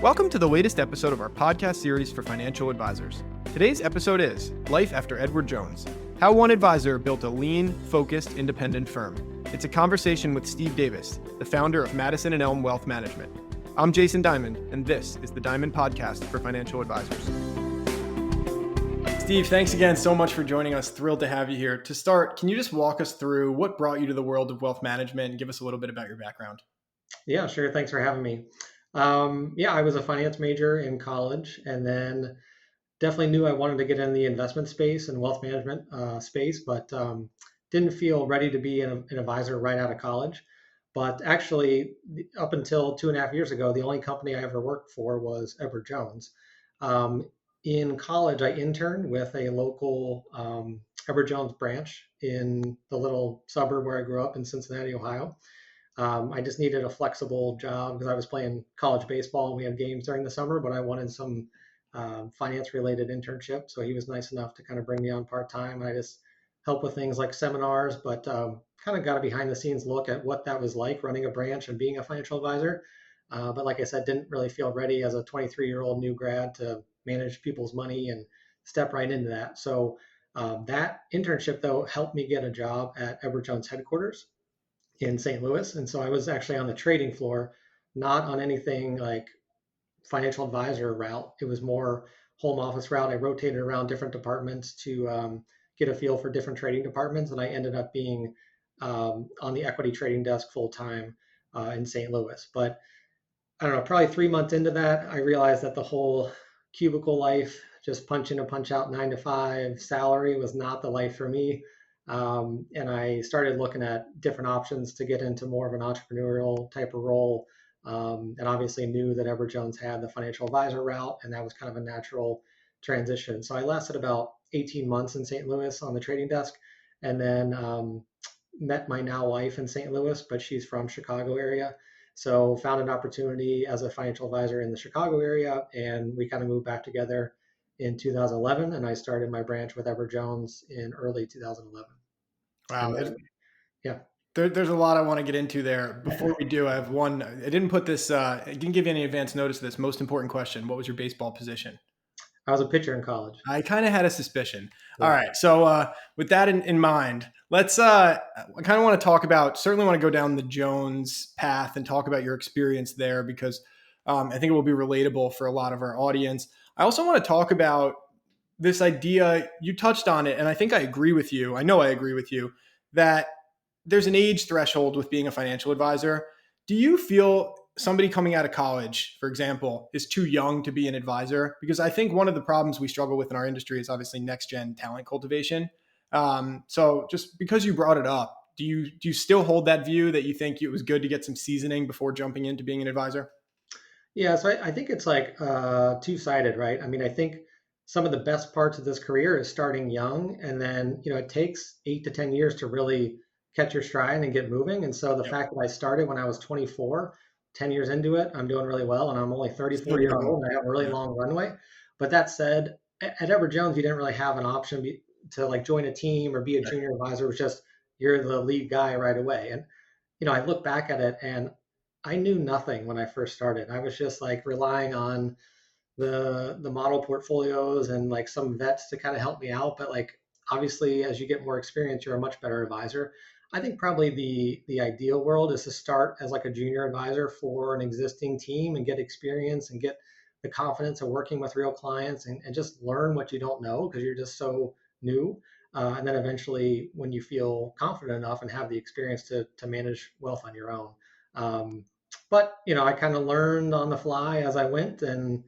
Welcome to the latest episode of our podcast series for financial advisors. Today's episode is Life After Edward Jones, How One Advisor Built a Lean, Focused, Independent Firm. It's a conversation with Steve Davis, the founder of Madison Elm Wealth Management. I'm Jason Diamond, and this is the Diamond Podcast for financial advisors. Steve, thanks again so much for joining us. Thrilled to have you here. To start, can you just walk us through what brought you to the world of wealth management and give us a little bit about your background? Yeah, sure. Thanks for having me. I was a finance major in college, and then definitely knew I wanted to get in the investment space and wealth management space, but didn't feel ready to be an advisor right out of college. But actually, up until 2.5 years ago, the only company I ever worked for was Edward Jones. Um, in college, I interned with a local Edward Jones branch in the little suburb where I grew up in Cincinnati, Ohio. I just needed a flexible job because I was playing college baseball and we had games during the summer, but I wanted some finance related internship. So he was nice enough to kind of bring me on part time. I just help with things like seminars, but kind of got a behind the scenes look at what that was like running a branch and being a financial advisor. But like I said, didn't really feel ready as a 23-year-old new grad to manage people's money and step right into that. So that internship, though, helped me get a job at Edward Jones headquarters in St. Louis. And so I was actually on the trading floor, not on anything like financial advisor route. It was more home office route. I rotated around different departments to get a feel for different trading departments. And I ended up being on the equity trading desk full time in St. Louis. But I don't know, probably 3 months into that, I realized that the whole cubicle life, just punch in and punch out 9 to 5 salary was not the life for me. And I started looking at different options to get into more of an entrepreneurial type of role. And obviously knew that Edward Jones had the financial advisor route, and that was kind of a natural transition. So I lasted about 18 months in St. Louis on the trading desk, and then met my now wife in St. Louis, but she's from Chicago area. So found an opportunity as a financial advisor in the Chicago area, and we kind of moved back together in 2011, and I started my branch with Edward Jones in early 2011. Wow. And then, yeah. There's a lot I want to get into there. Before we do, I have one. I didn't put this, I didn't give you any advance notice of this. Most important question. What was your baseball position? I was a pitcher in college. I kind of had a suspicion. All Yeah. right. So with that in mind, I kind of want to talk about, certainly want to go down the Jones path and talk about your experience there because I think it will be relatable for a lot of our audience. I also want to talk about this idea, you touched on it, and I think I agree with you. I know I agree with you that there's an age threshold with being a financial advisor. Do you feel somebody coming out of college, for example, is too young to be an advisor? Because I think one of the problems we struggle with in our industry is obviously next gen talent cultivation. So just because you brought it up, do you still hold that view that you think it was good to get some seasoning before jumping into being an advisor? Yeah, so I think it's like two-sided, right? I mean, I think some of the best parts of this career is starting young, and then it takes 8 to 10 years to really catch your stride and get moving. And so the Yep. fact that I started when I was 24, 10 years into it, I'm doing really well, and I'm only Still 34 years young. old, and I have a really Yeah. long runway. But that said, at Edward Jones, you didn't really have an option to like join a team or be a Right. junior advisor. It was just you're the lead guy right away. And I look back at it and I knew nothing when I first started. I was just like relying on the model portfolios and like some vets to kind of help me out. But like obviously, as you get more experience, you're a much better advisor. I think probably the ideal world is to start as like a junior advisor for an existing team and get experience and get the confidence of working with real clients and just learn what you don't know because you're just so new. And then eventually, when you feel confident enough and have the experience to manage wealth on your own. Um, but I kind of learned on the fly as I went, and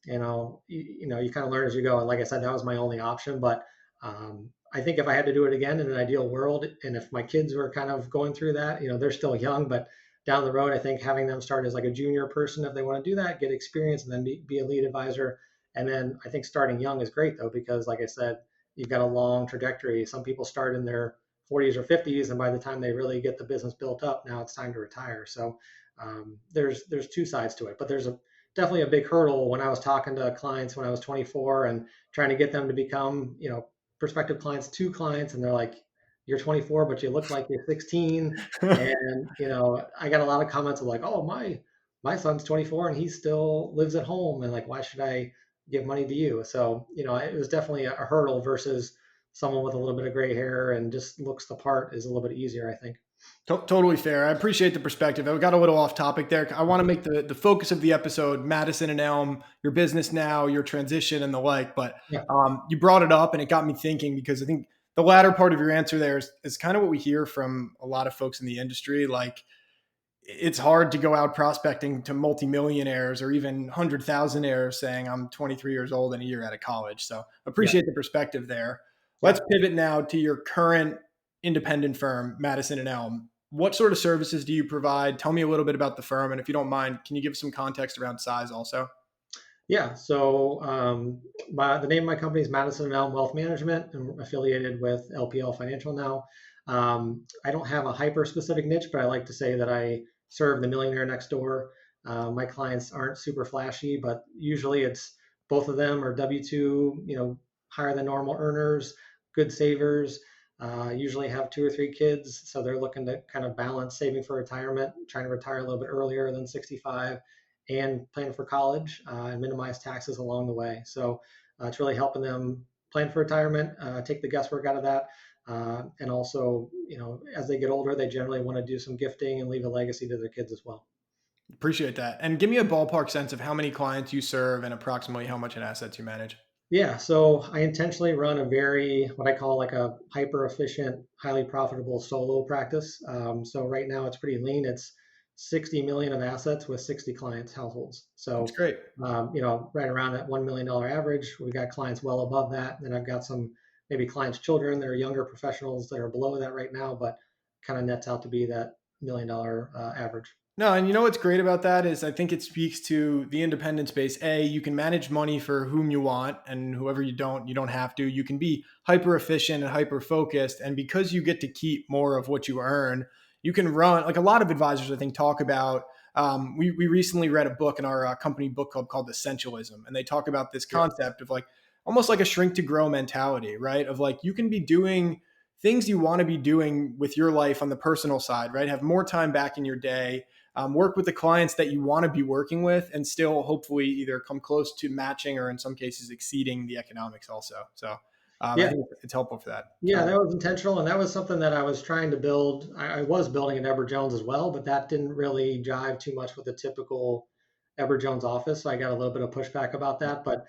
you kind of learn as you go. And like I said, that was my only option. But I think if I had to do it again in an ideal world, and if my kids were kind of going through that, they're still young, but down the road, I think having them start as like a junior person, if they want to do that, get experience, and then be a lead advisor. And then I think starting young is great though, because like I said, you've got a long trajectory. Some people start in their 40s or 50s, and by the time they really get the business built up, now it's time to retire. So there's two sides to it, but there's definitely a big hurdle when I was talking to clients when I was 24 and trying to get them to become, prospective clients to clients. And they're like, you're 24, but you look like you're 16. And, I got a lot of comments of like, oh, my my son's 24 and he still lives at home, and like, why should I give money to you? So, it was definitely a hurdle versus someone with a little bit of gray hair and just looks the part is a little bit easier, I think. Totally fair. I appreciate the perspective. I got a little off topic there. I want to make the focus of the episode Madison and Elm, your business now, your transition, and the like. But Yeah. you brought it up, and it got me thinking because I think the latter part of your answer there is kind of what we hear from a lot of folks in the industry. Like, it's hard to go out prospecting to multimillionaires or even 100,000aires saying I'm 23 years old and a year out of college. So Yeah. appreciate the perspective there. Let's Yeah. pivot now to your current independent firm, Madison and Elm. What sort of services do you provide? Tell me a little bit about the firm. And if you don't mind, can you give some context around size also? Yeah. So the name of my company is Madison Elm Wealth Management. I'm affiliated with LPL Financial now. I don't have a hyper specific niche, but I like to say that I serve the millionaire next door. My clients aren't super flashy, but usually it's both of them are W-2, higher than normal earners, good savers. Usually have two or three kids, so they're looking to kind of balance saving for retirement, trying to retire a little bit earlier than 65 and plan for college and minimize taxes along the way. So it's really helping them plan for retirement, take the guesswork out of that. And also, as they get older, they generally want to do some gifting and leave a legacy to their kids as well. Appreciate that. And give me a ballpark sense of how many clients you serve and approximately how much in assets you manage. Yeah, so I intentionally run a very, what I call like a hyper efficient, highly profitable solo practice. So right now it's pretty lean. It's 60 million of assets with 60 clients, households. That's So, great. right around that $1 million average. We've got clients well above that. Then I've got some maybe clients' children that are younger professionals that are below that right now, but kind of nets out to be that $1 million average. No, and you know what's great about that is I think it speaks to the independent space. A, you can manage money for whom you want, and whoever you don't have to. You can be hyper efficient and hyper focused. And because you get to keep more of what you earn, you can run like a lot of advisors, I think, talk about. We recently read a book in our company book club called Essentialism, and they talk about this Yeah. concept of like almost like a shrink to grow mentality, right? Of like you can be doing things you want to be doing with your life on the personal side, right? Have more time back in your day, work with the clients that you want to be working with, and still hopefully either come close to matching or in some cases exceeding the economics also. So I Yeah. think it's helpful for that. Yeah, that was intentional, and that was something that I was trying to build. I was building at Edward Jones as well, but that didn't really jive too much with the typical Edward Jones office. So I got a little bit of pushback about that. But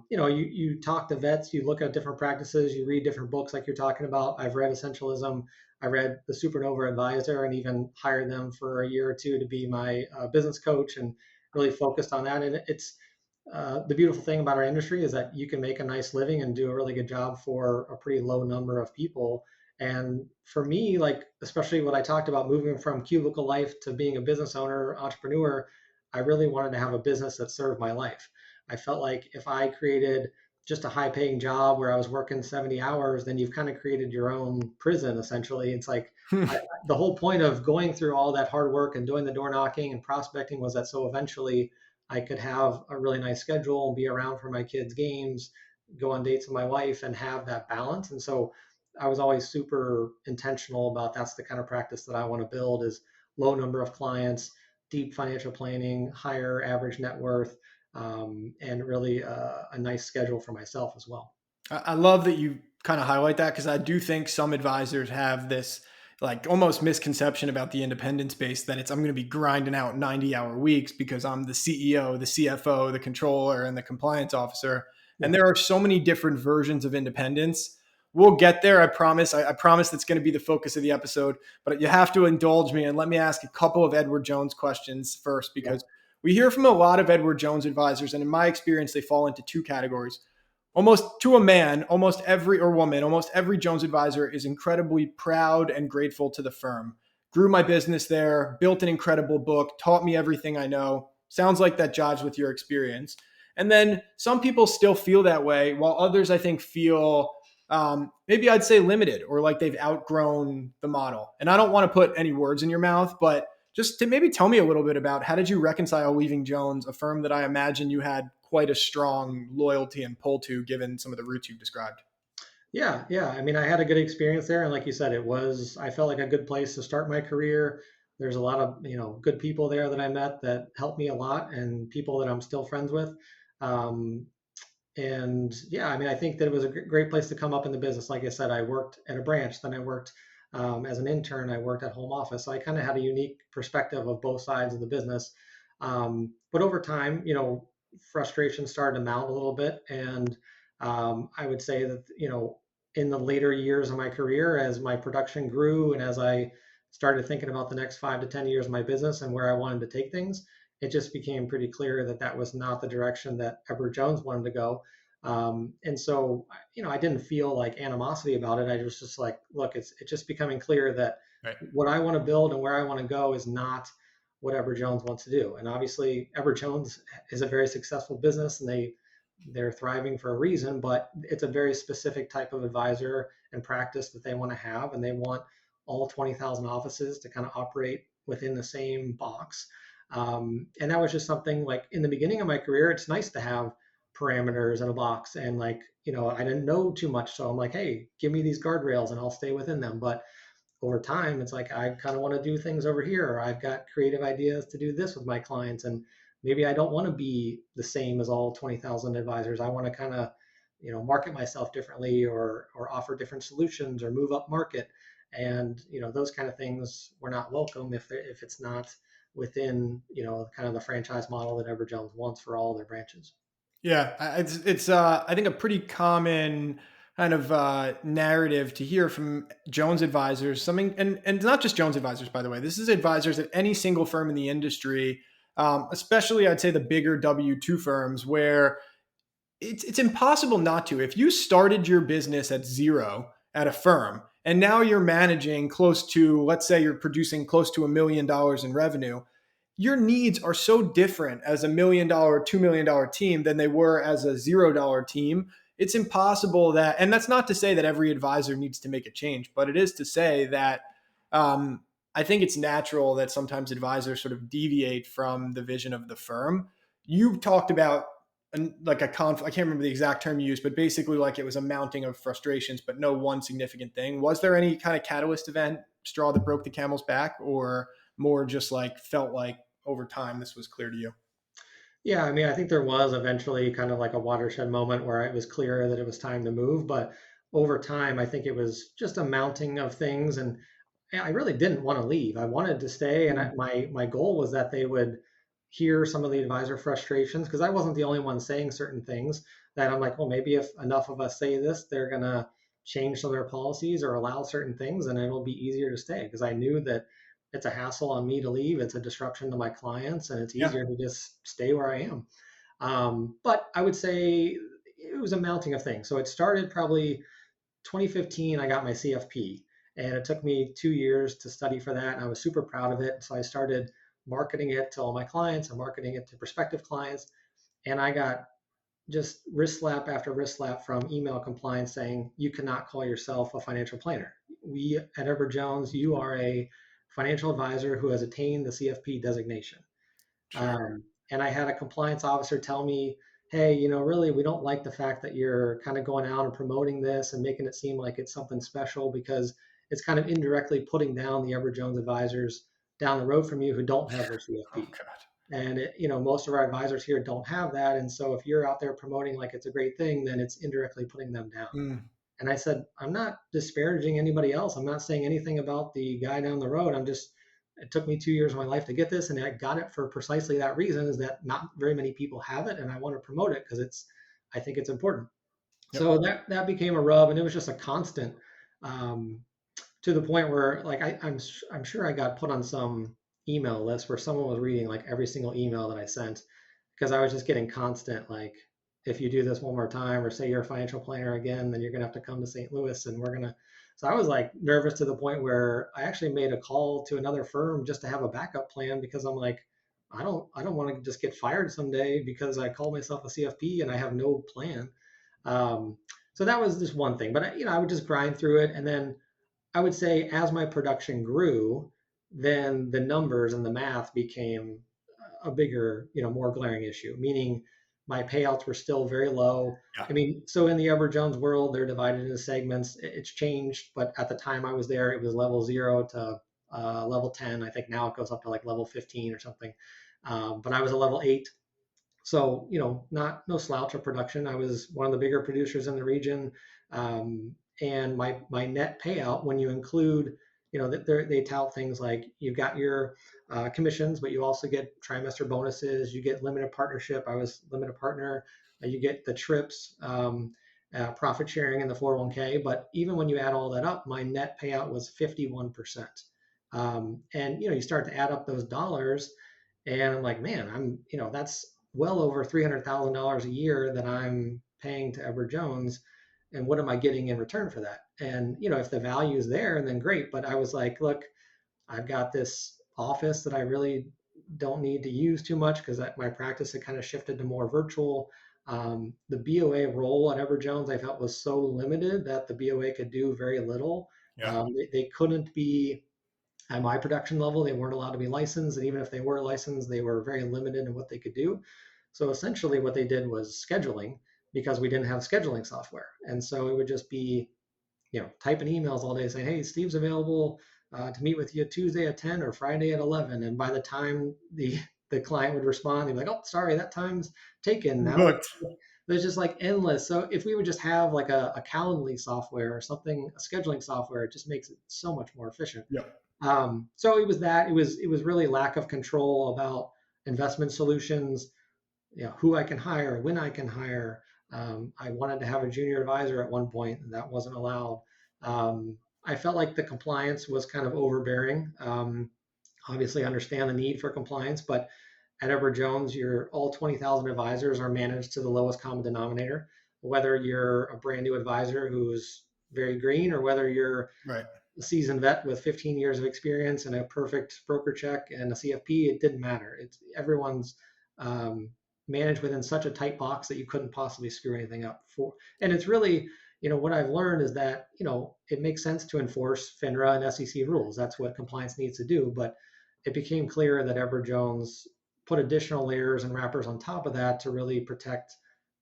you talk to vets, you look at different practices, you read different books like you're talking about. I've read Essentialism, I read The Supernova Advisor, and even hired them for a year or two to be my business coach, and really focused on that. And it's the beautiful thing about our industry is that you can make a nice living and do a really good job for a pretty low number of people. And for me, like, especially what I talked about moving from cubicle life to being a business owner, entrepreneur, I really wanted to have a business that served my life. I felt like if I created just a high paying job where I was working 70 hours, then you've kind of created your own prison essentially. It's like the whole point of going through all that hard work and doing the door knocking and prospecting was that so eventually I could have a really nice schedule and be around for my kids' games, go on dates with my wife, and have that balance. And so I was always super intentional about that's the kind of practice that I want to build is low number of clients, deep financial planning, higher average net worth, and really a nice schedule for myself as well. I love that you kind of highlight that because I do think some advisors have this like almost misconception about the independent space that it's I'm going to be grinding out 90-hour weeks because I'm the CEO, the CFO, the controller, and the compliance officer. And Yeah. there are so many different versions of independence. We'll get there. I promise. I promise that's going to be the focus of the episode. But you have to indulge me and let me ask a couple of Edward Jones questions first Yeah. because we hear from a lot of Edward Jones advisors, and in my experience, they fall into two categories. Almost to a man, almost every or woman, almost every Jones advisor is incredibly proud and grateful to the firm. Grew my business there, built an incredible book, taught me everything I know. Sounds like that jives with your experience. And then some people still feel that way, while others, I think, feel maybe I'd say limited or like they've outgrown the model. And I don't want to put any words in your mouth, but just to maybe tell me a little bit about how did you reconcile leaving Jones, a firm that I imagine you had quite a strong loyalty and pull to, given some of the routes you've described. Yeah, yeah. I mean, I had a good experience there, and like you said, I felt like a good place to start my career. There's a lot of good people there that I met that helped me a lot, and people that I'm still friends with. Um, and yeah, I mean, I think that it was a great place to come up in the business. Like I said, I worked at a branch, then I worked as an intern, I worked at home office. So I kind of had a unique perspective of both sides of the business. But over time, frustration started to mount a little bit. And I would say that, in the later years of my career, as my production grew and as I started thinking about the next 5 to 10 years of my business and where I wanted to take things, it just became pretty clear that that was not the direction that Edward Jones wanted to go. And so, I didn't feel like animosity about it. I was just like, look, it's just becoming clear that Right. what I want to build and where I want to go is not what Edward Jones wants to do. And obviously, Edward Jones is a very successful business, and they're thriving for a reason. But it's a very specific type of advisor and practice that they want to have, and they want all 20,000 offices to kind of operate within the same box. And that was just something like in the beginning of my career, it's nice to have parameters in a box. And like, I didn't know too much. So I'm like, hey, give me these guardrails and I'll stay within them. But over time, it's like, I kind of want to do things over here, or I've got creative ideas to do this with my clients. And maybe I don't want to be the same as all 20,000 advisors. I want to kind of, market myself differently, or offer different solutions, or move up market. And, those kind of things were not welcome if it's not within, kind of the franchise model that Ever Jones wants for all their branches. Yeah, it's I think a pretty common kind of narrative to hear from Jones advisors. Something, and not just Jones advisors, by the way. This is advisors at any single firm in the industry, especially I'd say the bigger W-2 firms, where it's impossible not to. If you started your business at zero at a firm and now you're managing close to, let's say you're producing close to $1 million in revenue, your needs are so different as $1 million, $2 million team than they were as a $0 team. It's impossible that, and that's not to say that every advisor needs to make a change, but it is to say that um, I think it's natural that sometimes advisors sort of deviate from the vision of the firm. You talked about like a conflict. I can't remember the exact term you used, but basically like it was a mounting of frustrations, but no one significant thing. Was there any kind of catalyst event, straw that broke the camel's back, or more just like felt like over time this was clear to you? Yeah, I mean, I think there was eventually kind of like a watershed moment where it was clear that it was time to move. But over time, I think it was just a mounting of things. And I really didn't want to leave. I wanted to stay. And Mm. my goal was that they would hear some of the advisor frustrations, because I wasn't the only one saying certain things, that I'm like, well, maybe if enough of us say this, they're going to change some of their policies or allow certain things, and it'll be easier to stay. Because I knew that it's a hassle on me to leave. It's a disruption to my clients, and it's Yeah. easier to just stay where I am. But I would say it was a mounting of things. So it started probably 2015. I got my CFP, and it took me 2 years to study for that. And I was super proud of it. So I started marketing it to all my clients and marketing it to prospective clients. And I got just wrist slap after wrist slap from email compliance saying, you cannot call yourself a financial planner. We at Edward Jones, you are a financial advisor who has attained the CFP designation. Sure. And I had a compliance officer tell me, hey, really, we don't like the fact that you're kind of going out and promoting this and making it seem like it's something special, because it's kind of indirectly putting down the Edward Jones advisors down the road from you who don't have their Oh CFP. God. And most of our advisors here don't have that. And so if you're out there promoting like it's a great thing, then it's indirectly putting them down. Mm. And I said, I'm not disparaging anybody else. I'm not saying anything about the guy down the road. It took me 2 years of my life to get this. And I got it for precisely that reason, is that not very many people have it. And I want to promote it because I think it's important. Yep. So that became a rub, and it was just a constant, um, to the point where like I'm sure I got put on some email list where someone was reading like every single email that I sent, because I was just getting constant like, if you do this one more time or say you're a financial planner again, then you're gonna have to come to St. Louis and we're gonna. So I was like nervous to the point where I actually made a call to another firm just to have a backup plan, because I'm like, I don't want to just get fired someday because I call myself a CFP and I have no plan. Um, so that was just one thing, but I would just grind through it. And then I would say as my production grew, then the numbers and the math became a bigger, more glaring issue, meaning my payouts were still very low. Yeah. I mean, so in the Edward Jones world, they're divided into segments. It's changed, but at the time I was there, it was level 0 to level 10. I think now it goes up to like level 15 or something. But I was a level 8. So, not no slouch of production. I was one of the bigger producers in the region. And my net payout, when you include, that they tout things like you've got your commissions, but you also get trimester bonuses. You get limited partnership. I was limited partner. You get the trips, profit sharing in the 401k. But even when you add all that up, my net payout was 51%. And you start to add up those dollars, and I'm like, man, that's well over $300,000 a year that I'm paying to Edward Jones. And what am I getting in return for that? And, if the value is there, then great. But I was like, look, I've got this office that I really don't need to use too much because my practice had kind of shifted to more virtual. The BOA role at Edward Jones, I felt, was so limited that the BOA could do very little. Yeah. They couldn't be at my production level. They weren't allowed to be licensed. And even if they were licensed, they were very limited in what they could do. So essentially, what they did was scheduling because we didn't have scheduling software. And so it would just be, typing emails all day saying, hey, Steve's available to meet with you Tuesday at 10 or Friday at 11. And by the time the client would respond, they'd be like, oh, sorry, that time's taken. Now Booked. there's just like endless. So if we would just have like a Calendly software or something, a scheduling software, it just makes it so much more efficient. Yep. So it was that it was really lack of control about investment solutions, who I can hire, when I can hire. I wanted to have a junior advisor at one point, and that wasn't allowed. I felt like the compliance was kind of overbearing. Obviously, I understand the need for compliance, but at Edward Jones, your all 20,000 advisors are managed to the lowest common denominator. Whether you're a brand new advisor who's very green, or whether you're Right. a seasoned vet with 15 years of experience and a perfect broker check and a CFP, it didn't matter. It's everyone's um, managed within such a tight box that you couldn't possibly screw anything up for. And it's really, what I've learned is that, it makes sense to enforce FINRA and SEC rules. That's what compliance needs to do. But it became clear that Edward Jones put additional layers and wrappers on top of that to really protect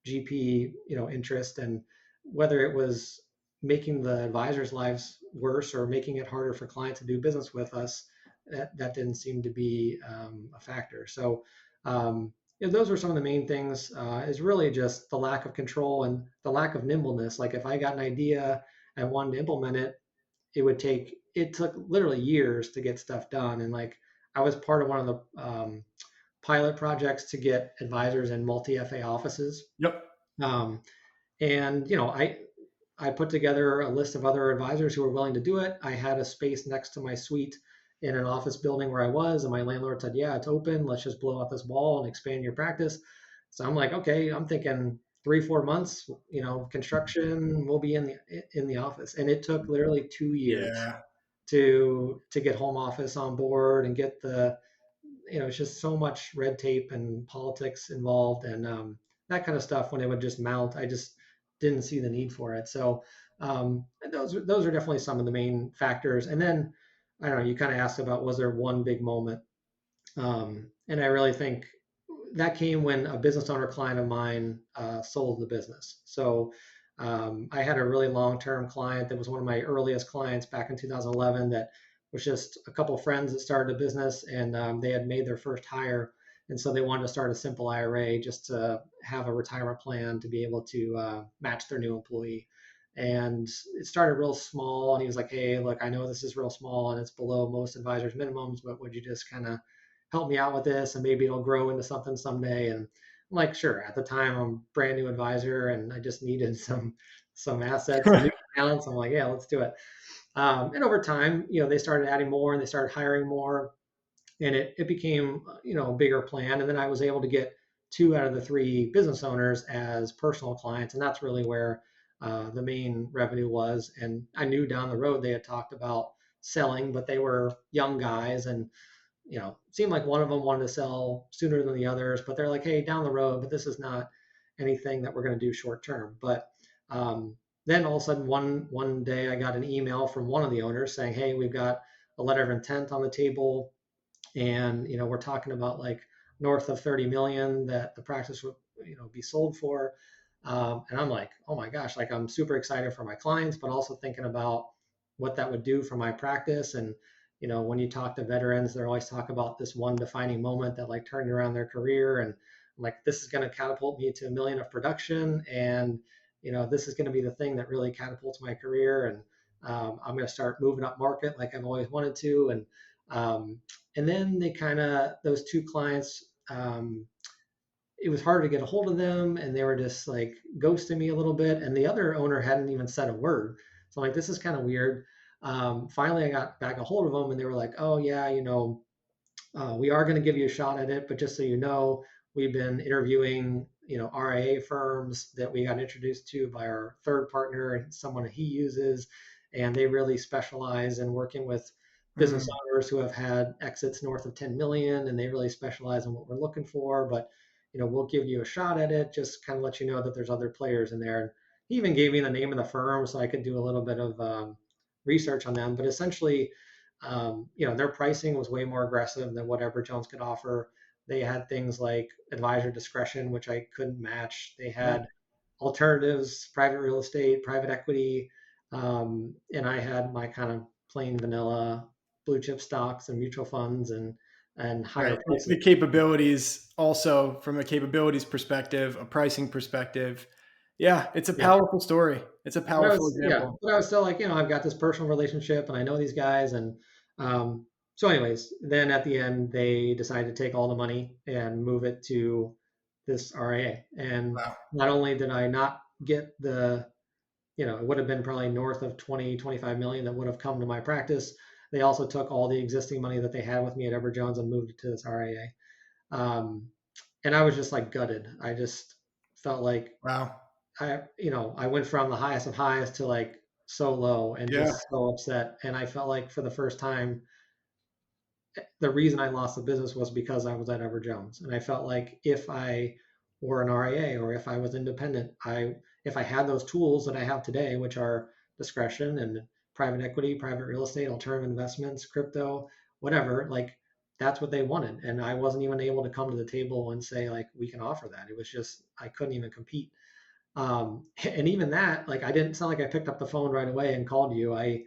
GP, interest. And whether it was making the advisors' lives worse or making it harder for clients to do business with us, that didn't seem to be a factor. So those were some of the main things. Is really just the lack of control and the lack of nimbleness. Like if I got an idea and wanted to implement it, it took literally years to get stuff done. And like I was part of one of the pilot projects to get advisors in multi FA offices. Yep. Um, and I put together a list of other advisors who were willing to do it. I had a space next to my suite in an office building where I was, and my landlord said, "Yeah, it's open. Let's just blow out this wall and expand your practice." So I'm like, "Okay." I'm thinking 3-4 months. Construction will be in the office, and it took literally 2 years Yeah. to get home office on board and get it's just so much red tape and politics involved, and that kind of stuff. When it would just mount, I just didn't see the need for it. So those are definitely some of the main factors. And then I don't know. You kind of asked about, was there one big moment, and I really think that came when a business owner client of mine sold the business. So I had a really long-term client that was one of my earliest clients back in 2011 that was just a couple of friends that started a business, and they had made their first hire. And so they wanted to start a simple IRA just to have a retirement plan to be able to match their new employee. And it started real small. And he was like, "Hey, look, I know this is real small and it's below most advisors' minimums, but would you just kind of help me out with this, and maybe it'll grow into something someday?" And I'm like, "Sure." At the time, I'm a brand new advisor and I just needed some assets, some new accounts. I'm like, "Yeah, let's do it." And over time, they started adding more and they started hiring more, and it became a bigger plan. And then I was able to get 2 out of the 3 business owners as personal clients, and that's really where the main revenue was. And I knew down the road they had talked about selling, but they were young guys, and it seemed like one of them wanted to sell sooner than the others, but they're like, "Hey, down the road, but this is not anything that we're going to do short term." But then all of a sudden, one day, I got an email from one of the owners saying, "Hey, we've got a letter of intent on the table, and we're talking about like north of 30 million that the practice would be sold for." And I'm like, "Oh my gosh!" Like I'm super excited for my clients, but also thinking about what that would do for my practice. And when you talk to veterans, they're always talk about this one defining moment that like turned around their career. And I'm like, this is going to catapult me to 1 million of production. And, this is going to be the thing that really catapults my career. And I'm going to start moving up market like I've always wanted to. And then they kind of, those two clients, it was hard to get a hold of them, and they were just like ghosting me a little bit, and the other owner hadn't even said a word. So I'm like, this is kind of weird. Finally I got back a hold of them, and they were like, oh yeah, we are going to give you a shot at it, but just so you know, we've been interviewing, RIA firms that we got introduced to by our third partner and someone he uses, and they really specialize in working with business Mm, owners who have had exits north of 10 million, and they really specialize in what we're looking for. But we'll give you a shot at it. Just kind of let you know that there's other players in there. And he even gave me the name of the firm so I could do a little bit of research on them. But essentially, their pricing was way more aggressive than whatever Jones could offer. They had things like advisor discretion, which I couldn't match. They yeah. had alternatives, private real estate, private equity, and I had my kind of plain vanilla blue chip stocks and mutual funds and higher Right. The prices. capabilities also from a capabilities perspective, a pricing perspective. Yeah, it's a Yeah. powerful story. It's a But I powerful was, yeah, example. but I was still like, I've got this personal relationship and I know these guys. And so, anyways, then at the end, they decided to take all the money and move it to this RIA. And Wow. not only did I not get it would have been probably north of 20, 25 million that would have come to my practice. They also took all the existing money that they had with me at Ever Jones and moved it to this RIA. And I was just like gutted. I just felt like Wow. I went from the highest of highs to like so low and Yeah. just so upset. And I felt like for the first time, the reason I lost the business was because I was at Ever Jones. And I felt like if I were an RIA or if I was independent, if I had those tools that I have today, which are discretion and private equity, private real estate, alternative investments, crypto, whatever, like that's what they wanted. And I wasn't even able to come to the table and say like we can offer that. It was just I couldn't even compete. And even that, like I didn't sound like I picked up the phone right away and called you. I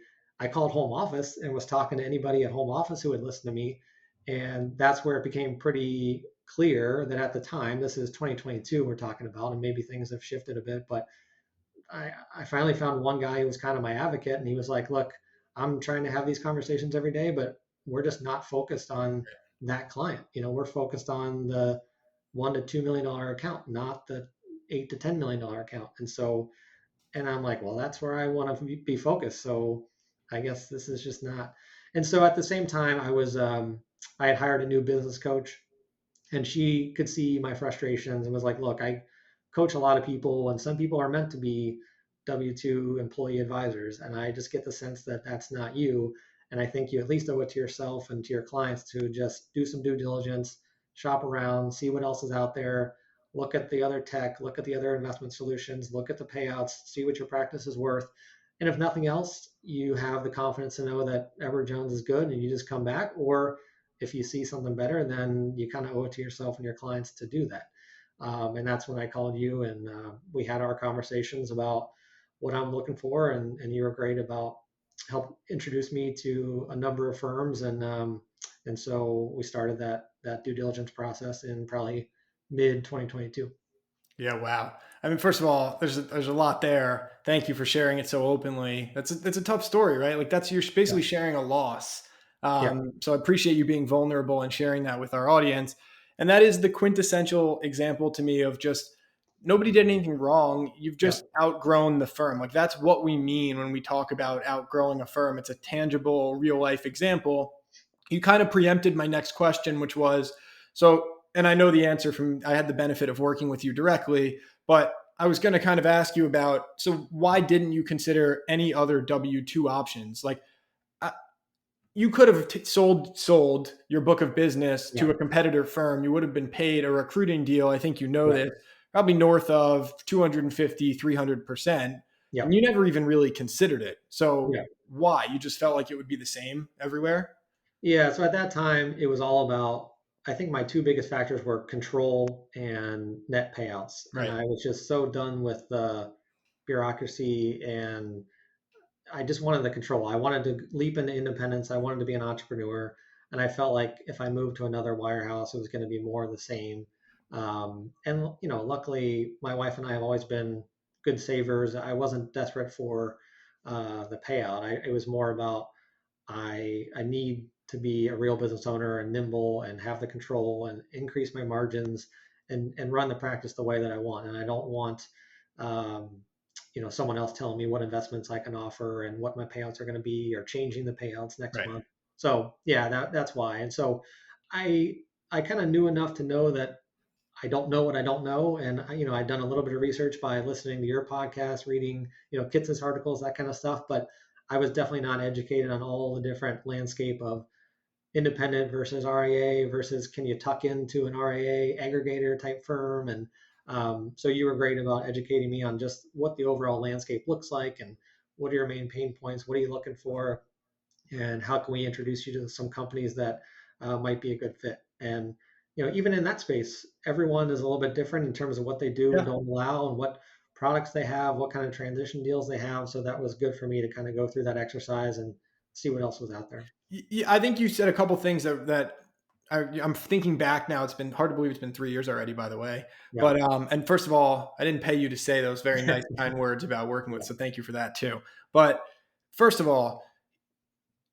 called home office and was talking to anybody at home office who would listen to me. And that's where it became pretty clear that at the time, this is 2022 we're talking about, and maybe things have shifted a bit, but I finally found one guy who was kind of my advocate, and he was like, look, I'm trying to have these conversations every day, but we're just not focused on that client. We're focused on the $1 to $2 million account, not the $8 to $10 million account. And I'm like, well, that's where I want to be focused. So I guess this is just not. And so at the same time, I had hired a new business coach, and she could see my frustrations and was like, look, I coach a lot of people, and some people are meant to be W-2 employee advisors, and I just get the sense that that's not you. And I think you at least owe it to yourself and to your clients to just do some due diligence, shop around, see what else is out there, look at the other tech, look at the other investment solutions, look at the payouts, see what your practice is worth. And if nothing else, you have the confidence to know that Ever Jones is good and you just come back. Or if you see something better, then you kind of owe it to yourself and your clients to do that. And that's when I called you, and we had our conversations about what I'm looking for, and you were great about help introduce me to a number of firms, and so we started that due diligence process in probably mid 2022. Yeah, wow. I mean, first of all, there's a lot there. Thank you for sharing it so openly. That's a tough story, right? Like you're Yeah, basically sharing a loss. yeah, So I appreciate you being vulnerable and sharing that with our audience. And that is the quintessential example to me of just nobody did anything wrong. You've yeah, just outgrown the firm. Like that's what we mean when we talk about outgrowing a firm. It's a tangible, real life example. You kind of preempted my next question, which was so and I know the answer from I had the benefit of working with you directly, but I was going to kind of ask you about so why didn't you consider any other W-2 options? Like uh, you could have sold your book of business yeah, to a competitor firm. You would have been paid a recruiting deal. I think you know right, this, probably north of 250, 300%. yeah, And you never even really considered it. So yeah. why? You just felt like it would be the same everywhere? Yeah, so at that time, it was all about, I think my two biggest factors were control and net payouts. And Right. I was just so done with the bureaucracy and I just wanted the control. I wanted to leap into independence. I wanted to be an entrepreneur, and I felt like if I moved to another wirehouse, it was going to be more of the same. And luckily, my wife and I have always been good savers. I wasn't desperate for the payout. It was more about I need to be a real business owner and nimble and have the control and increase my margins and run the practice the way that I want. And I don't want um, someone else telling me what investments I can offer and what my payouts are going to be or changing the payouts next Right. month. So yeah, that's why. And so I I kind of knew enough to know that I don't know what I don't know. And I'd done a little bit of research by listening to your podcast, reading, Kitz's articles, that kind of stuff. But I was definitely not educated on all the different landscape of independent versus RIA versus can you tuck into an RIA aggregator type firm. And so you were great about educating me on just what the overall landscape looks like and what are your main pain points, what are you looking for, and how can we introduce you to some companies that might be a good fit. And even in that space, everyone is a little bit different in terms of what they do and Yeah. don't allow and what products they have, what kind of transition deals they have. So that was good for me to kind of go through that exercise and see what else was out there. Yeah, I think you said a couple things that I'm thinking back now. It's been hard to believe it's been 3 years already, by the way. Yeah. But and first of all, I didn't pay you to say those very nice, kind words about working with, Yeah. so thank you for that too. But first of all,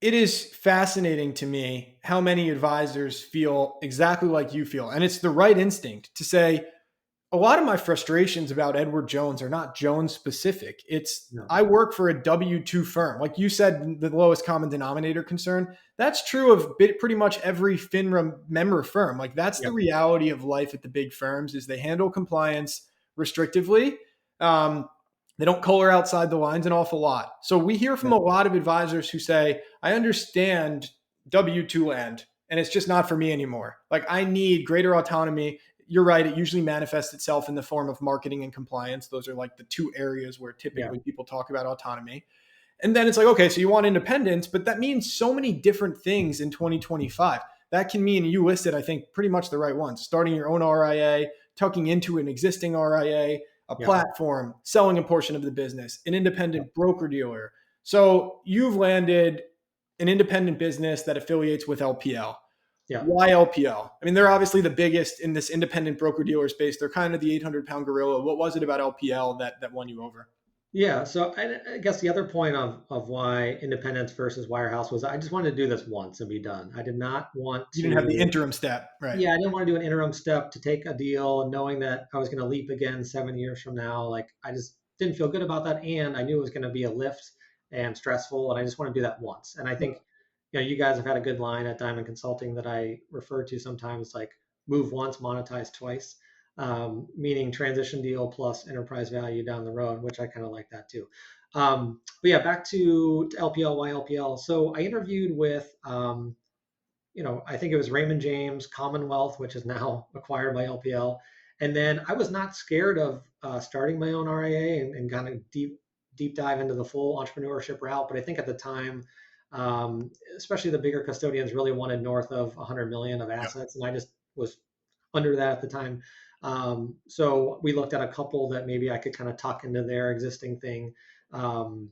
it is fascinating to me how many advisors feel exactly like you feel, and it's the right instinct to say, a lot of my frustrations about Edward Jones are not Jones specific. It's No. I work for a W 2 firm. Like you said, the lowest common denominator concern. That's true of pretty much every FINRA member firm. Like that's the Yep. reality of life at the big firms is they handle compliance restrictively. They don't color outside the lines an awful lot. So we hear from Yep. a lot of advisors who say, I understand W 2 land and it's just not for me anymore. Like I need greater autonomy. You're right. It usually manifests itself in the form of marketing and compliance. Those are like the two areas where Yeah. typically people talk about autonomy. And then it's like, okay, so you want independence, but that means so many different things in 2025. That can mean you listed, I think, pretty much the right ones. Starting your own RIA, tucking into an existing RIA, a Yep. platform, selling a portion of the business, an Yep. independent broker dealer. So you've landed an independent business that affiliates with LPL. Yep. Why LPL? I mean, they're obviously the biggest in this independent broker dealer space. They're kind of the 800-pound gorilla. What was it about LPL that won you over? Yeah, so I guess the other point of why independence versus wirehouse was I just wanted to do this once and be done. I did not want You didn't have the to. interim step, right? Yeah, I didn't want to do an interim step to take a deal knowing that I was going to leap again 7 years from now. Like I just didn't feel good about that, and I knew it was going to be a lift and stressful, and I just want to do that once. And I think you guys have had a good line at Diamond Consulting that I refer to sometimes, like move once, monetize twice, meaning transition deal plus enterprise value down the road, which I kind of like that too. But yeah, back to LPL, why LPL? So I interviewed with I think it was Raymond James, Commonwealth, which is now acquired by LPL. And then I was not scared of starting my own RIA and kind of deep dive into the full entrepreneurship route. But I think at the time, especially the bigger custodians really wanted north of 100 million of Yep. assets, and I just was under that at the time. So we looked at a couple that maybe I could kind of tuck into their existing thing. Um,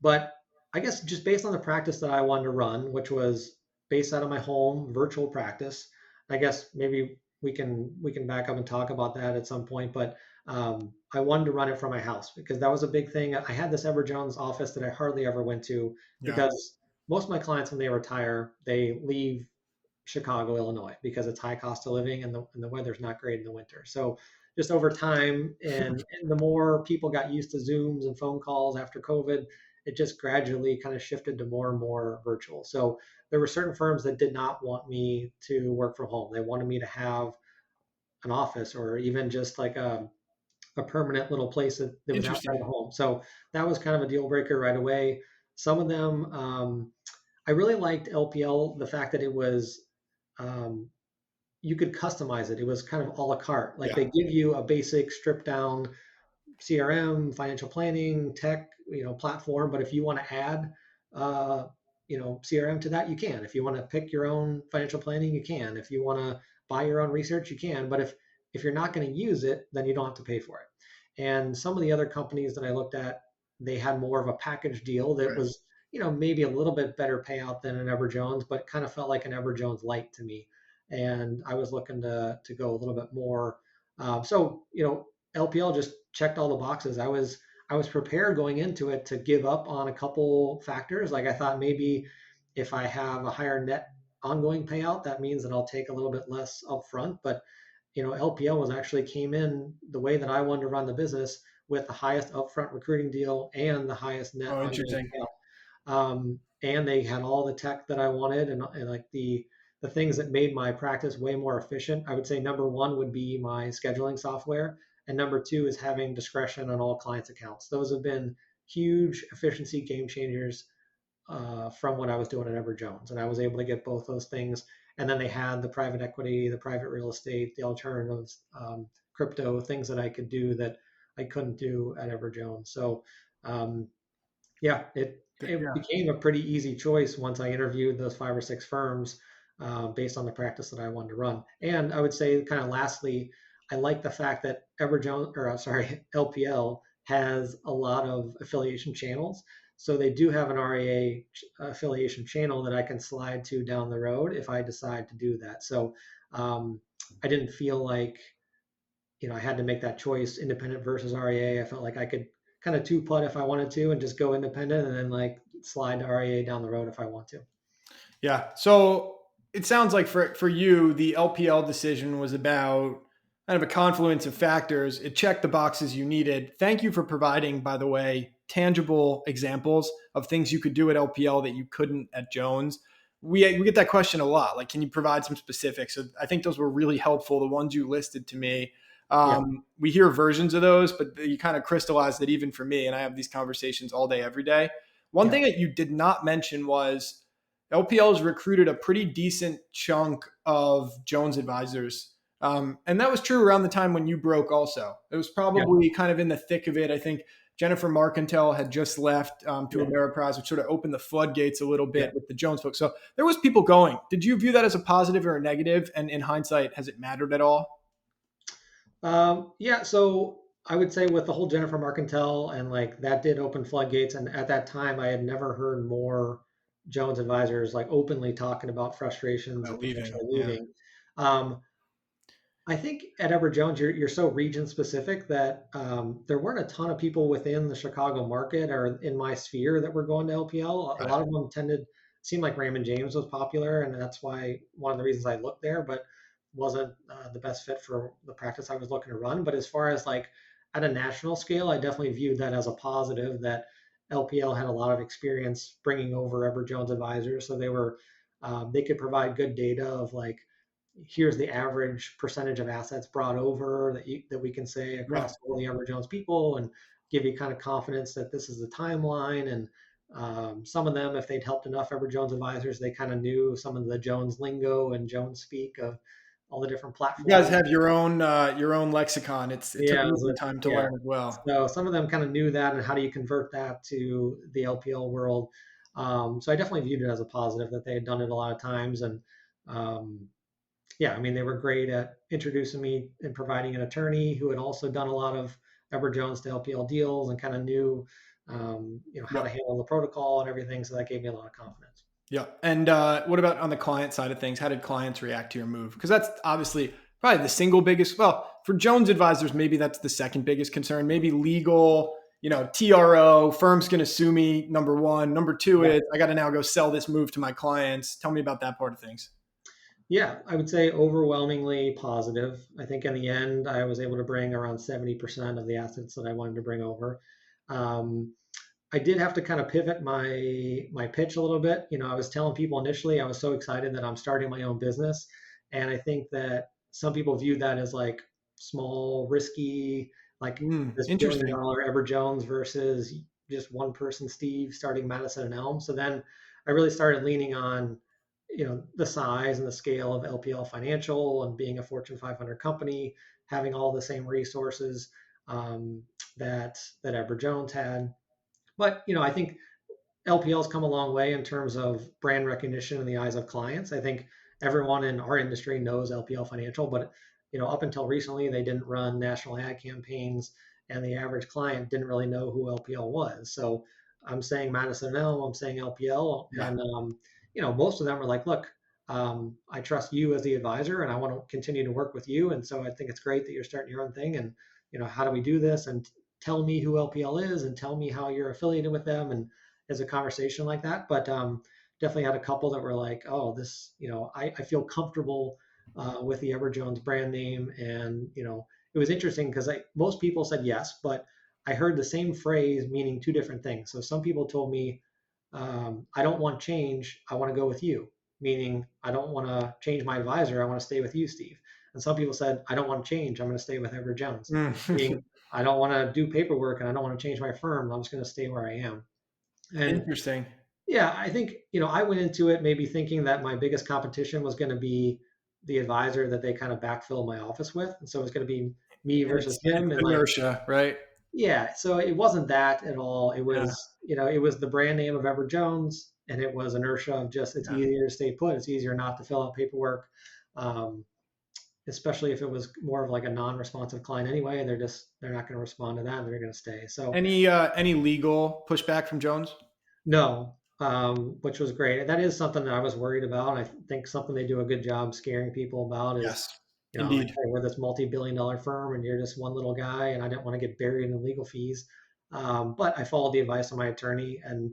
but I guess just based on the practice that I wanted to run, which was based out of my home, virtual practice, I guess maybe we can back up and talk about that at some point. But I wanted to run it from my house because that was a big thing. I had this Ever Jones office that I hardly ever went to Yeah. because most of my clients, when they retire, they leave Chicago, Illinois, because it's high cost of living and the weather's not great in the winter. So just over time and the more people got used to Zooms and phone calls after COVID, it just gradually kind of shifted to more and more virtual. So there were certain firms that did not want me to work from home. They wanted me to have an office or even just like a permanent little place that was outside the Interesting. home. So that was kind of a deal breaker right away. Some of them, I really liked LPL, the fact that it was um, you could customize it. It was kind of a la carte. Like Yeah. they give you a basic stripped down CRM, financial planning, tech, platform. But if you want to add, CRM to that, you can. If you want to pick your own financial planning, you can. If you want to buy your own research, you can. But if you're not going to use it, then you don't have to pay for it. And some of the other companies that I looked at they had more of a package deal that Right. was, maybe a little bit better payout than an Ever Jones, but kind of felt like an Ever Jones light to me. And I was looking to go a little bit more. So, LPL just checked all the boxes. I was prepared going into it to give up on a couple factors. Like I thought maybe if I have a higher net ongoing payout, that means that I'll take a little bit less upfront. But LPL was actually came in the way that I wanted to run the business with the highest upfront recruiting deal and the highest net Oh, ongoing interesting. payout. And they had all the tech that I wanted, and like the things that made my practice way more efficient. I would say number one would be my scheduling software, and number two is having discretion on all clients' accounts. Those have been huge efficiency game changers from what I was doing at Ever Jones, and I was able to get both those things. And then they had the private equity, the private real estate, the alternatives, crypto, things that I could do that I couldn't do at Ever Jones. So um, yeah, it Yeah. became a pretty easy choice once I interviewed those five or six firms based on the practice that I wanted to run. And I would say, kind of lastly, I like the fact that Everjohn, or sorry, LPL has a lot of affiliation channels. So they do have an RIA affiliation channel that I can slide to down the road if I decide to do that. So I didn't feel like I had to make that choice, independent versus REA. I felt like I could kind of two putt if I wanted to and just go independent and then like slide to REA down the road if I want to. Yeah. So it sounds like for you, the LPL decision was about kind of a confluence of factors. It checked the boxes you needed. Thank you for providing, by the way, tangible examples of things you could do at LPL that you couldn't at Jones. We get that question a lot. Like, can you provide some specifics? So I think those were really helpful. The ones you listed to me. Yeah, We hear versions of those, but you kind of crystallized it even for me. And I have these conversations all day, every day. One yeah, thing that you did not mention was LPL has recruited a pretty decent chunk of Jones advisors. And that was true around the time when you broke also. It was yeah, probably kind of in the thick of it. I think Jennifer Marcantel had just left to yeah, Ameriprise, which sort of opened the floodgates a little yeah. bit with the Jones folks. So there was people going. Did you view that as a positive or a negative? And in hindsight, has it mattered at all? Yeah, so I would say with the whole Jennifer Marcantel and like that did open floodgates. And at that time, I had never heard more Jones advisors like openly talking about frustrations of Leaving. potentially Yeah. leaving. Um, I think at Ever Jones, you're so region specific that there weren't a ton of people within the Chicago market or in my sphere that were going to LPL. A Right. lot of them seemed like Raymond James was popular, and that's why one of the reasons I looked there, but wasn't the best fit for the practice I was looking to run. But as far as like at a national scale, I definitely viewed that as a positive that LPL had a lot of experience bringing over Ever Jones advisors, so they could provide good data of like here's the average percentage of assets brought over that we can say Yeah. across all the Ever Jones people and give you kind of confidence that this is the timeline. And some of them, if they'd helped enough Ever Jones advisors, they kind of knew some of the Jones lingo and Jones speak of all the different You guys platforms. have your own lexicon. It took Yeah, me some time to yeah. learn as well. So some of them kind of knew that, and how do you convert that to the LPL world? So I definitely viewed it as a positive that they had done it a lot of times. And um, yeah, I mean, they were great at introducing me and providing an attorney who had also done a lot of Ever Jones to LPL deals and kind of knew, how to Yep. handle the protocol and everything. So that gave me a lot of confidence. Yeah. And what about on the client side of things? How did clients react to your move? Because that's obviously probably the single biggest. Well, for Jones advisors, maybe that's the second biggest concern. Maybe legal, TRO, firm's going to sue me. Number one. Number two Yeah. is I got to now go sell this move to my clients. Tell me about that part of things. Yeah, I would say overwhelmingly positive. I think in the end, I was able to bring around 70% of the assets that I wanted to bring over. Um, I did have to kind of pivot my pitch a little bit. I was telling people initially I was so excited that I'm starting my own business, and I think that some people view that as like small, risky, like this billion Interesting. dollar Ever Jones versus just one person, Steve, starting Madison and Elm. So then I really started leaning on the size and the scale of LPL Financial and being a Fortune 500 company, having all the same resources um, that Ever Jones had. But I think LPL's come a long way in terms of brand recognition in the eyes of clients. I think everyone in our industry knows LPL Financial, but up until recently, they didn't run national ad campaigns, and the average client didn't really know who LPL was. So I'm saying Madison Elm, I'm saying LPL, Yeah. and most of them are like, look, I trust you as the advisor, and I want to continue to work with you. And so I think it's great that you're starting your own thing. And how do we do this? And tell me who LPL is, and tell me how you're affiliated with them. And as a conversation like that, but definitely had a couple that were like, oh, this, I feel comfortable with the Ever Jones brand name, and it was interesting because most people said yes, but I heard the same phrase meaning two different things. So some people told me, I don't want change, I want to go with you, meaning I don't want to change my advisor, I want to stay with you, Steve. And some people said, I don't want to change, I'm going to stay with Ever Jones, Mm. meaning I don't want to do paperwork and I don't want to change my firm, I'm just going to stay where I am. And Interesting. yeah, I think, I went into it maybe thinking that my biggest competition was going to be the advisor that they kind of backfill my office with. And so it was going to be me And versus it's him. And like, inertia, right? yeah, so it wasn't that at all. It Yeah. was, it was the brand name of Ever Jones, and it was inertia of just it's Yeah. easier to stay put. It's easier not to fill out paperwork, um, especially if it was more of like a non-responsive client anyway. They're not going to respond to that. And they're going to stay. So Any legal pushback from Jones? no, which was great. That is something that I was worried about. I think something they do a good job scaring people about is, Yes, like, indeed. hey, we're this multi-billion-dollar firm, and you're just one little guy, and I didn't want to get buried in legal fees. But I followed the advice of my attorney and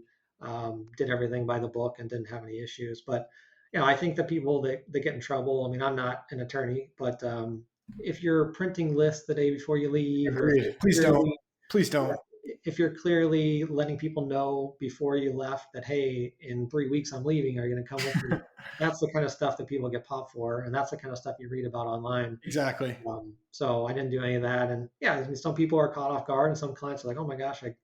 did everything by the book and didn't have any issues. But I think the people that get in trouble. I mean, I'm not an attorney, but if you're printing lists the day before you leave, or if Agreed. you're Please don't. clearly Please yeah, don't. if you're clearly letting people know before you left that, hey, in 3 weeks I'm leaving, are you going to come with me? That's the kind of stuff that people get popped for, and that's the kind of stuff you read about online. Exactly. So I didn't do any of that, and yeah, I mean, some people are caught off guard, and some clients are like, "Oh my gosh, I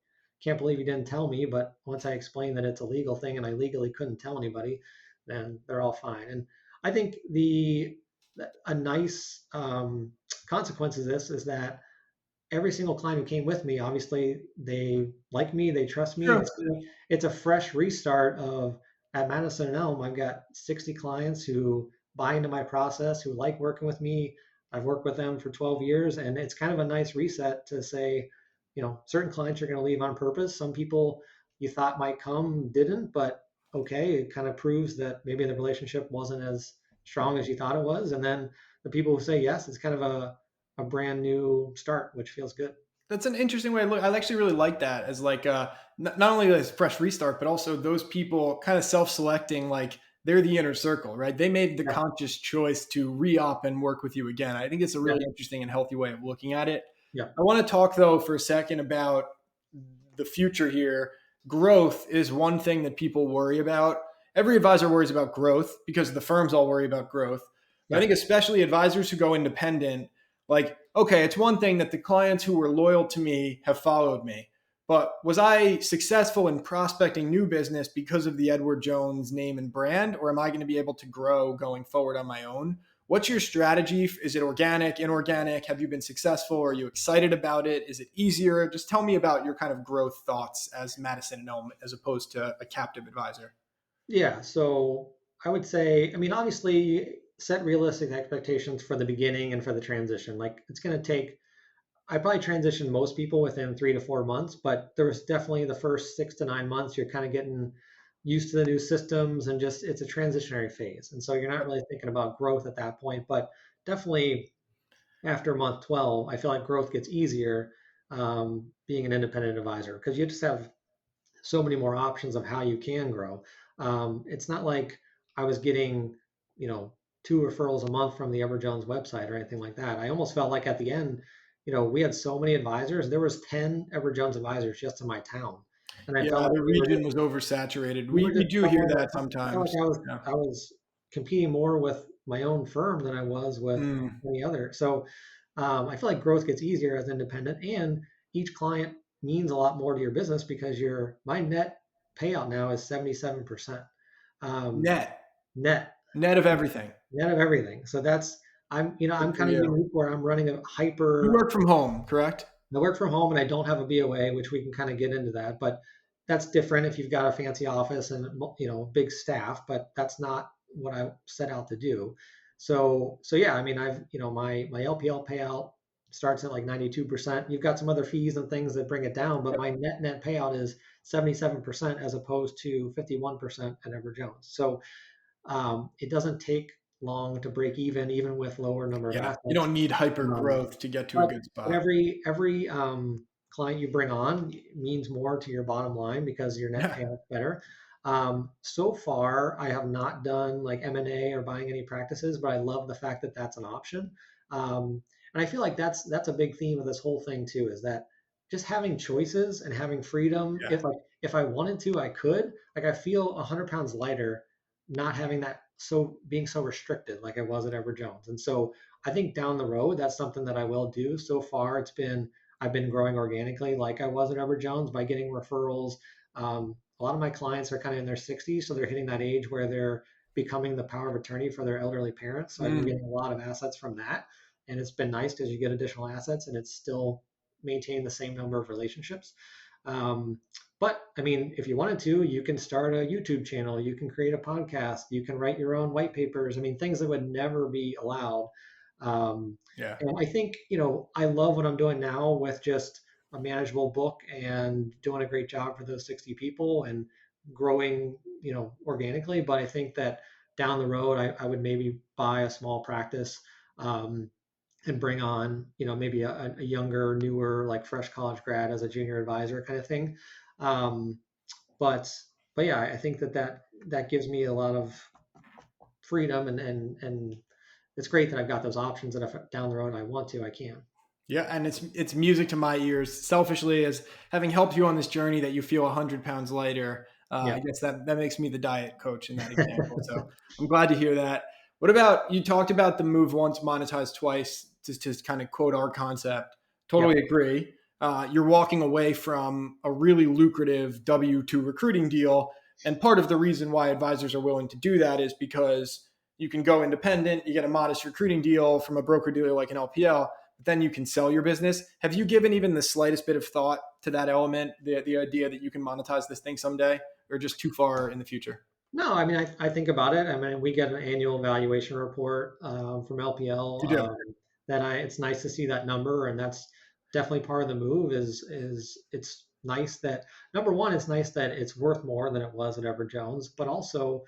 can't believe you didn't tell me." But once I explained that it's a legal thing and I legally couldn't tell anybody, then they're all fine. And I think the a nice consequence of this is that every single client who came with me, obviously they like me, they trust me, and True. it's a fresh restart of at Madison and Elm. I've got 60 clients who buy into my process, who like working with me. I've worked with them for 12 years, and it's kind of a nice reset to say, certain clients are going to leave on purpose. Some people you thought might come didn't, but okay, it kind of proves that maybe the relationship wasn't as strong as you thought it was. And then the people who say yes, it's kind of a brand new start, which feels good. That's an interesting way to look. I actually really like that as like not only as fresh restart, but also those people kind of self-selecting, like they're the inner circle, right? They made the Yeah, conscious choice to re-op and work with you again. I think it's a yeah, really interesting and healthy way of looking at it. yeah, I want to talk though for a second about the future here. Growth is one thing that people worry about. Every advisor worries about growth because the firms all worry about growth. But I yeah. think especially advisors who go independent, like, okay, it's one thing that the clients who were loyal to me have followed me. But was I successful in prospecting new business because of the Edward Jones name and brand, or am I going to be able to grow going forward on my own? What's your strategy? Is it organic, inorganic? Have you been successful? Are you excited about it? Is it easier? Just tell me about your kind of growth thoughts as Madison and Elm as opposed to a captive advisor. Yeah. So I would say, I mean, obviously, set realistic expectations for the beginning and for the transition. Like it's going to take, I probably transitioned most people within 3 to 4 months, but there was definitely the first 6 to 9 months, you're kind of getting used to the new systems and just it's a transitionary phase. And so you're not really thinking about growth at that point, but definitely after month 12, I feel like growth gets easier being an independent advisor because you just have so many more options of how you can grow. It's not like I was getting, you know, 2 referrals a month from the Everjones website or anything like that. I almost felt like at the end, we had so many advisors. There was 10 Everjones advisors just in my town, and I felt Yeah, like the region was oversaturated. we were We just do hear trying to. that I felt sometimes. like Yeah. I was competing more with my own firm than I was with Mm. any other. So I feel like growth gets easier as independent, and each client means a lot more to your business because my net payout now is 77% um, Net, net net of everything. net of everything. So Good I'm for kind of you. unique where I'm running a You hyper. work from home, correct? I work from home and I don't have a BOA, which we can kind of get into that, but that's different if you've got a fancy office and big staff. But that's not what I set out to do. So yeah, I mean, I've my LPL payout starts at like 92%. You've got some other fees and things that bring it down, but my net payout is 77% as opposed to 51% at Ever Jones. So it doesn't take long to break even with lower number of Yeah. You assets. don't need hyper Um, growth to get to a but good but spot. every client you bring on means more to your bottom line because your net Yeah. payout's better. So far, I have not done like M&A or buying any practices, but I love the fact that that's an option. And I feel like that's a big theme of this whole thing too, is that just having choices and having freedom. Yeah. If I wanted to, I could. Like I feel 100 pounds lighter not having that so being so restricted like I was at Ever Jones. And so I think down the road, that's something that I will do. So far, I've been growing organically like I was at Ever Jones by getting referrals. A lot of my clients are kind of in their 60s, so they're hitting that age where they're becoming the power of attorney for their elderly parents. So I've been Mm. getting a lot of assets from that, and it's been nice because you get additional assets, and it's still maintain the same number of relationships. Um, but I mean, if you wanted to, you can start a YouTube channel, you can create a podcast, you can write your own white papers. I mean, things that would never be allowed. Um, Yeah. and I think, I love what I'm doing now with just a manageable book and doing a great job for those 60 people and growing, organically. But I think that down the road, I would maybe buy a small practice. Um, and bring on, maybe a younger, newer, like fresh college grad as a junior advisor kind of thing. Um, but but yeah, I think that gives me a lot of freedom and it's great that I've got those options that if down the road I want to, I can. Yeah, and it's music to my ears. Selfishly, as having helped you on this journey, that you feel 100 pounds lighter. Yeah. I guess that makes me the diet coach in that example. So I'm glad to hear that. What about you? Talked about the move once, monetize twice. To kind of quote our concept. Totally Yep. agree. You're walking away from a really lucrative W-2 recruiting deal, and part of the reason why advisors are willing to do that is because you can go independent. You get a modest recruiting deal from a broker dealer like an LPL, then you can sell your business. Have you given even the slightest bit of thought to that element, the idea that you can monetize this thing someday, or just too far in the future? No, I mean, I think about it. I mean, we get an annual valuation report from You LPL. do. It's nice to see that number, and that's definitely part of the move. Is it's nice that number one, it's nice that it's worth more than it was at Ever Jones, but also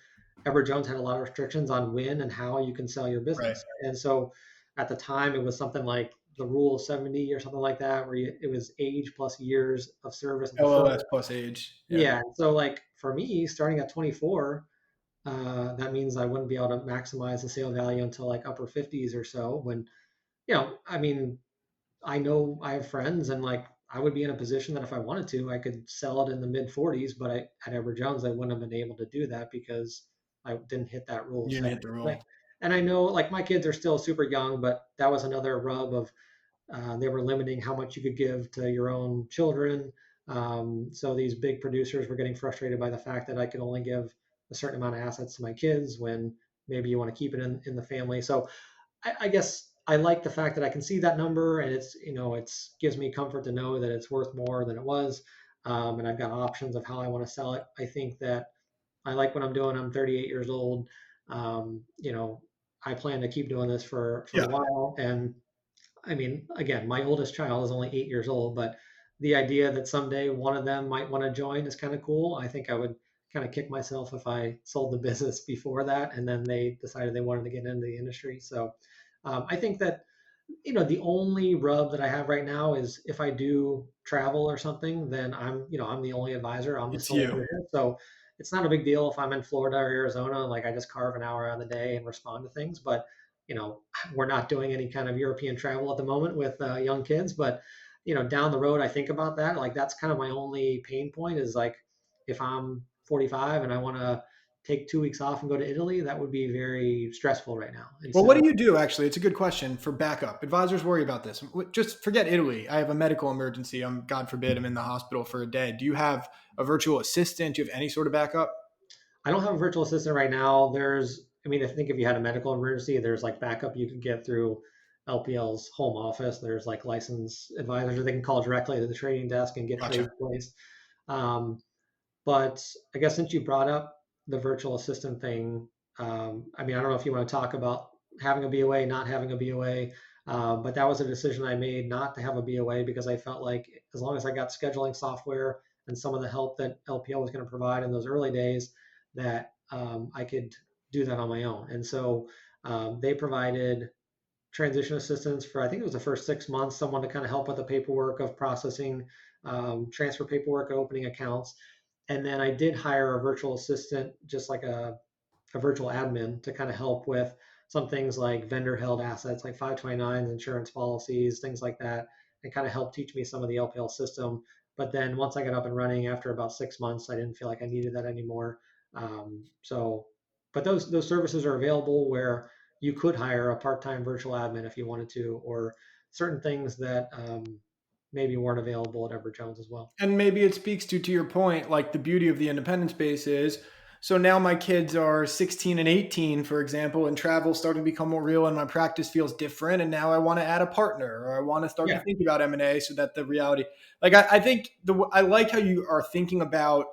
Ever Jones had a lot of restrictions on when and how you can sell your Right. business, and so at the time it was something like the rule of 70 or something like that, where it was age plus years of service at the firm. LOS plus age. Yeah. Yeah, so like for me, starting at 24, that means I wouldn't be able to maximize the sale value until like upper 50s or so. When, I mean, I know I have friends and like I would be in a position that if I wanted to, I could sell it in the mid 40s, but at Ever Jones, I wouldn't have been able to do that because I didn't hit that rule of You didn't 70. hit the Like, rule. and I know like my kids are still super young, but that was another rub of they were limiting how much you could give to your own children. So these big producers were getting frustrated by the fact that I could only give a certain amount of assets to my kids when maybe you want to keep it in the family. So I guess I like the fact that I can see that number and it's gives me comfort to know that it's worth more than it was. And I've got options of how I want to sell it. I think that I like what I'm doing. I'm 38 years old. I plan to keep doing this for a Yeah. while. And I mean, again, my oldest child is only 8 years old, but the idea that someday one of them might want to join is kind of cool. I think I would kind of kick myself if I sold the business before that and then they decided they wanted to get into the industry. So I think that the only rub that I have right now is if I do travel or something, then I'm the only advisor. I'm the It's sole you. trader. So it's not a big deal if I'm in Florida or Arizona, like I just carve an hour out of the day and respond to things. But, you know, we're not doing any kind of European travel at the moment with young kids. But, down the road, I think about that. Like that's kind of my only pain point is like if I'm 45 and I want to take 2 weeks off and go to Italy, that would be very stressful right now. And Well, what so do you do actually? It's a good question for backup. Advisors worry about this. Just forget Italy. I have a medical emergency. God forbid, I'm in the hospital for a day. Do you have a virtual assistant? Do you have any sort of backup? I don't have a virtual assistant right now. I mean, I think if you had a medical emergency, there's like backup you could get through LPL's home office. There's like licensed advisors, or they can call directly to the trading desk and get Gotcha. trades placed. Um, but I guess since you brought up the virtual assistant thing, I mean, I don't know if you want to talk about having a BOA, not having a BOA. But that was a decision I made not to have a BOA because I felt like as long as I got scheduling software and some of the help that LPL was going to provide in those early days, that I could do that on my own. And so they provided transition assistance for, I think it was the first 6 months, someone to kind of help with the paperwork of processing, transfer paperwork, opening accounts. And then I did hire a virtual assistant, just like a virtual admin to kind of help with some things like vendor held assets, like 529s, insurance policies, things like that, and kind of help teach me some of the LPL system. But then once I got up and running after about 6 months, I didn't feel like I needed that anymore. So, but those services are available where you could hire a part-time virtual admin if you wanted to, or certain things that maybe weren't available at Edward Jones as well. And maybe it speaks to your point, like the beauty of the independent space is, so now my kids are 16 and 18, for example, and travel's starting to become more real and my practice feels different. And now I want to add a partner or I want to start to Yeah. think about M&A so that the reality, like I think I like how you are thinking about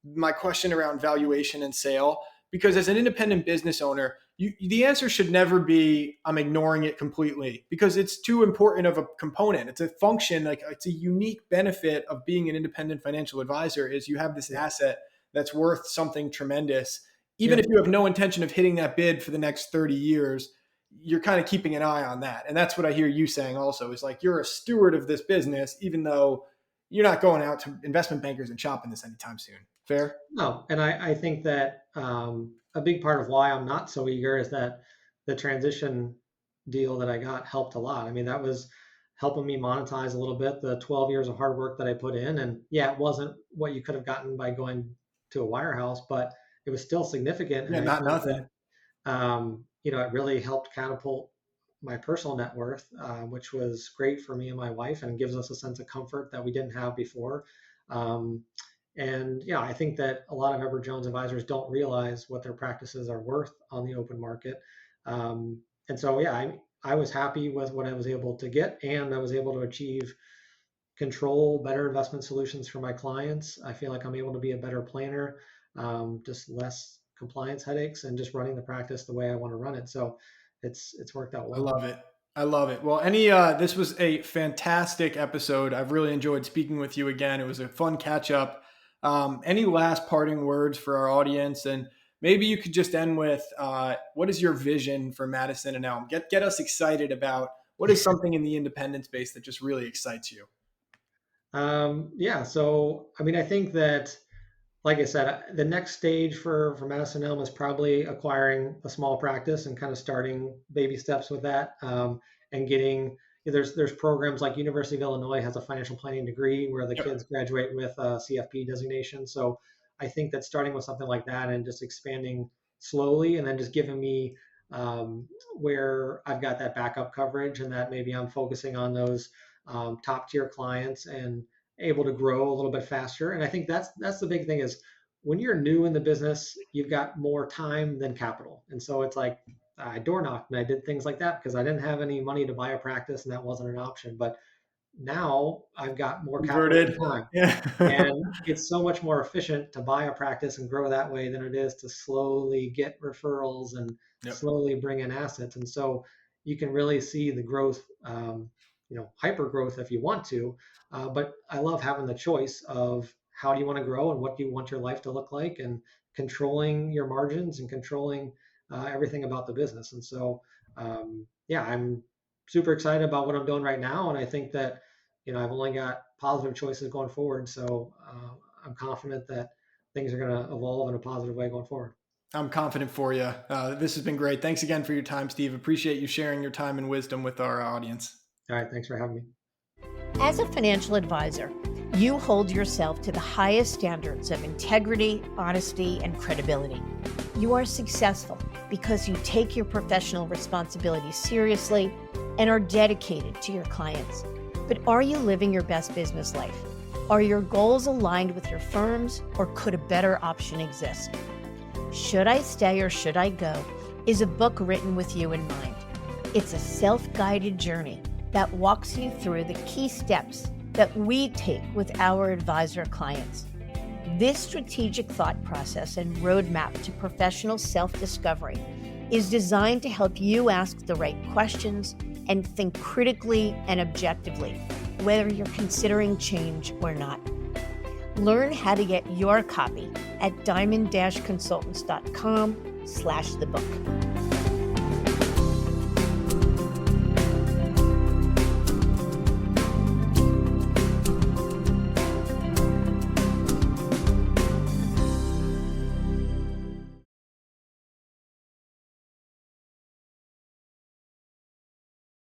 my question around valuation and sale, because as an independent business owner, the answer should never be I'm ignoring it completely because it's too important of a component. It's a function, like it's a unique benefit of being an independent financial advisor is you have this Yeah. asset that's worth something tremendous. Even if Yep. you have no intention of hitting that bid for the next 30 years, you're kind of keeping an eye on that. And that's what I hear you saying also is like you're a steward of this business, even though you're not going out to investment bankers and shopping this anytime soon. Fair? No, and I think that a big part of why I'm not so eager is that the transition deal that I got helped a lot. I mean, that was helping me monetize a little bit the 12 years of hard work that I put in. And yeah, it wasn't what you could have gotten by going to a wirehouse, but it was still significant. And Yeah, I not think that nothing. it really helped catapult my personal net worth, which was great for me and my wife, and gives us a sense of comfort that we didn't have before. Um, and yeah, I think that a lot of Edward Jones advisors don't realize what their practices are worth on the open market. And so, yeah, I was happy with what I was able to get, and I was able to achieve control, better investment solutions for my clients. I feel like I'm able to be a better planner, just less compliance headaches, and just running the practice the way I want to run it. So it's worked out I well. love it. I love it. Well, this was a fantastic episode. I've really enjoyed speaking with you again. It was a fun catch up. Any last parting words for our audience? And maybe you could just end with what is your vision for Madison and Elm? Get us excited about what is something in the independent space that just really excites you. Yeah, so I mean, I think that, like I said, the next stage for Madison Elm is probably acquiring a small practice and kind of starting baby steps with that, and getting there's programs like University of Illinois has a financial planning degree where the Yep. kids graduate with a CFP designation. So I think that starting with something like that and just expanding slowly, and then just giving me where I've got that backup coverage, and that maybe I'm focusing on those top tier clients and able to grow a little bit faster. And I think that's the big thing is when you're new in the business, you've got more time than capital. And so it's like I door knocked and I did things like that because I didn't have any money to buy a practice and that wasn't an option. But now I've got more capital Converted. and time. Yeah. And it's so much more efficient to buy a practice and grow that way than it is to slowly get referrals and Yep. slowly bring in assets. And so you can really see the growth, hyper growth if you want to. But I love having the choice of how do you want to grow and what do you want your life to look like, and controlling your margins and controlling everything about the business. And so, yeah, I'm super excited about what I'm doing right now. And I think that I've only got positive choices going forward. So I'm confident that things are going to evolve in a positive way going forward. I'm confident for you. This has been great. Thanks again for your time, Steve. Appreciate you sharing your time and wisdom with our audience. All right. Thanks for having me. As a financial advisor, you hold yourself to the highest standards of integrity, honesty, and credibility. You are successful because you take your professional responsibilities seriously and are dedicated to your clients. But are you living your best business life? Are your goals aligned with your firm's, or could a better option exist? Should I Stay or Should I Go is a book written with you in mind. It's a self-guided journey that walks you through the key steps that we take with our advisor clients. This strategic thought process and roadmap to professional self-discovery is designed to help you ask the right questions, and think critically and objectively, whether you're considering change or not. Learn how to get your copy at diamond-consultants.com/thebook.